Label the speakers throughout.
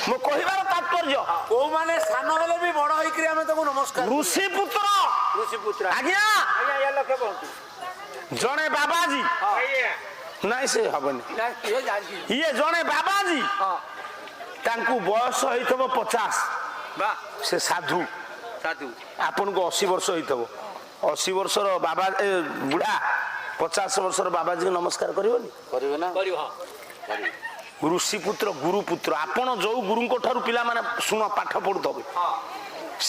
Speaker 1: मो कहिबार तात्पर्य
Speaker 2: को माने सान हेले भी बड़ होइकरी हमें तको नमस्कार
Speaker 1: ऋषि पुत्र आज्ञा
Speaker 2: आज्ञा या लक्ष्य कहतु
Speaker 1: जणे बाबाजी नहीं से हबनी
Speaker 2: ना ये जानी
Speaker 1: ये जणे बाबाजी
Speaker 2: हां
Speaker 1: तांकु बयस होइथबो 50
Speaker 2: बा
Speaker 1: से साधु
Speaker 2: साधु
Speaker 1: आपन को 80 वर्ष होइथबो 80 वर्षर बाबा बुढ़ा 50 वर्षर बाबाजी नमस्कार करिवनी
Speaker 2: करिवे ना करियो हां
Speaker 1: ऋषि पुत्र गुरु पुत्र आपण जो गुरु को ठारू पिला माने सुन पाठ पढुतबे
Speaker 2: हां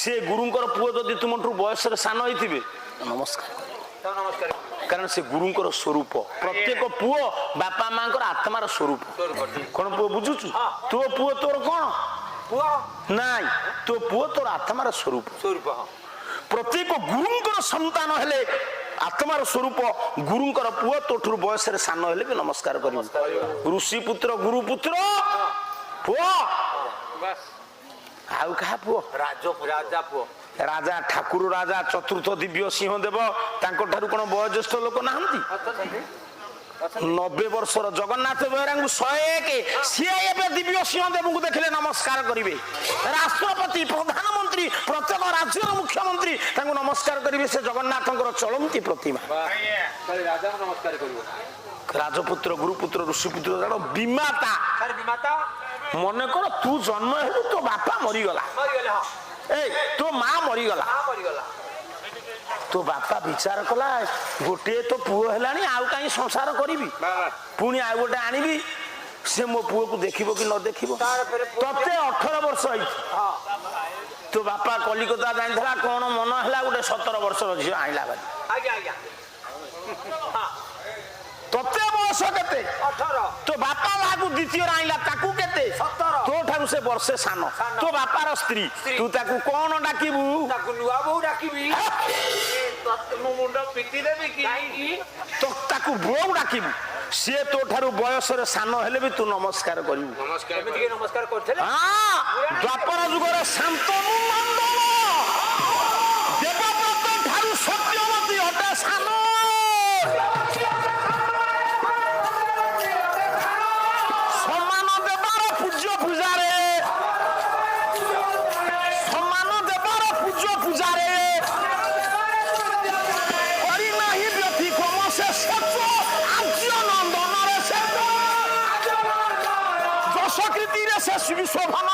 Speaker 1: से गुरुंकर पुओ जदि तुमठू बयस रे सान होइथिबे नमस्कार
Speaker 2: तो नमस्कार
Speaker 1: कारण से गुरुंकर स्वरूप प्रत्येक पुओ बापा मांकर आत्मार स्वरूप कौन पुओ बुझुचु तो पुओ तोर कौन
Speaker 2: पुआ
Speaker 1: नाई तो पुओ तोर आत्मार स्वरूप
Speaker 2: स्वरूप हां
Speaker 1: प्रत्येक गुरुंकर संतान हेले आत्मार स्वरूप गुरुंकर पुओ तोठुर बयस रे सान हेले भी नमस्कार करियो ऋषि पुत्र गुरु पुत्र पुओ
Speaker 2: बस
Speaker 1: आउ कहा पुओ
Speaker 2: राजा पुआ
Speaker 1: राजा ठाकुर राजा चतुर्थ दिव्य सिंह देव तांको ठारू कोन वयोज्येष्ठ लोक नाहंती 90 वर्षर जगन्नाथ बेहरा 101 सी एबे दिव्य सिंह देव को देखले नमस्कार करिवे राष्ट्रपति प्रधानमंत्री प्रत्येक राज्यर मुख्यमंत्री तांको नमस्कार करिवे से जगन्नाथंकर चलंती प्रतिमा
Speaker 2: राजा को नमस्कार करियो
Speaker 1: राजपुत्र गुरुपुत्र ऋषिपुत्र जानो विमाता
Speaker 2: सर विमाता
Speaker 1: मने कर तू जन्म हेलु तो बापा मरी गला
Speaker 2: हां
Speaker 1: ए तो मां मरी गला तो बापा विचार कला गोटे तो पुओ हेलानी आउ काई संसार करिवि पुनी आ गोटे आनिबि से मो पुओ को देखिबो कि न देखिबो तते 18 वर्ष होई तो बापा कलिकता जाइथला कोन मन हेला गोटे 17 वर्षर झियो आइला बारी
Speaker 2: आज्ञा आज्ञा हां
Speaker 1: तते वर्ष केते
Speaker 2: 18
Speaker 1: तो बापा लागू द्वितीय आइला ताकू केते
Speaker 2: 17
Speaker 1: तो ठारू से वर्षे सानो तो बापार स्त्री तू ताकू कोन डाकिबू
Speaker 2: ताकू नुआ बहु डाकिबी तो मुंडा पिटी देबी की
Speaker 1: तो ताकू बोउ डाकिबू से तो ठारू बयस रे सानो हेले भी तू नमस्कार करिवू
Speaker 2: नमस्कार एमिति नमस्कार करथले
Speaker 1: हां द्वापर युग रे शांतनु नंदन देवव्रत ठारू सत्यवती हटे सानो सम्मान देबार पूज्य पूजारे सम्मान देबार पूज्य पूजारे करी नाही व्यथि कम से सच आज्य नंदन रे से दशकृति रे से विश्वभन